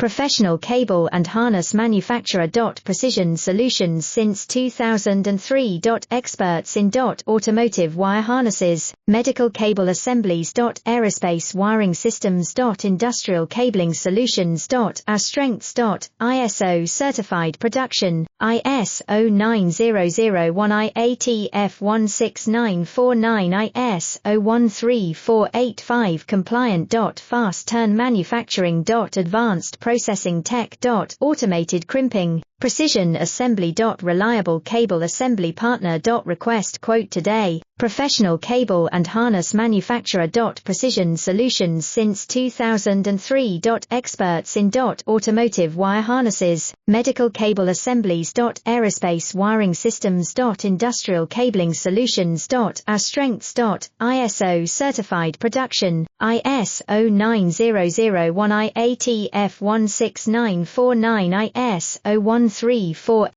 professional cable and harness manufacturer. Precision Solutions since 2003. Experts in automotive wire harnesses, medical cable assemblies. Aerospace wiring systems. Industrial cabling solutions. Our strengths. ISO certified production, ISO 9001 IATF 16949 ISO 13485 compliant. Fast turn manufacturing. Advanced processing tech. Automated crimping, precision assembly. Reliable cable assembly partner. Request quote today. Professional cable and harness manufacturer. Precision Solutions since 2003. Experts in automotive wire harnesses, medical cable assemblies. Aerospace wiring systems. Industrial cabling solutions. Our strengths. ISO certified production, ISO 9001 IATF 16949 ISO 134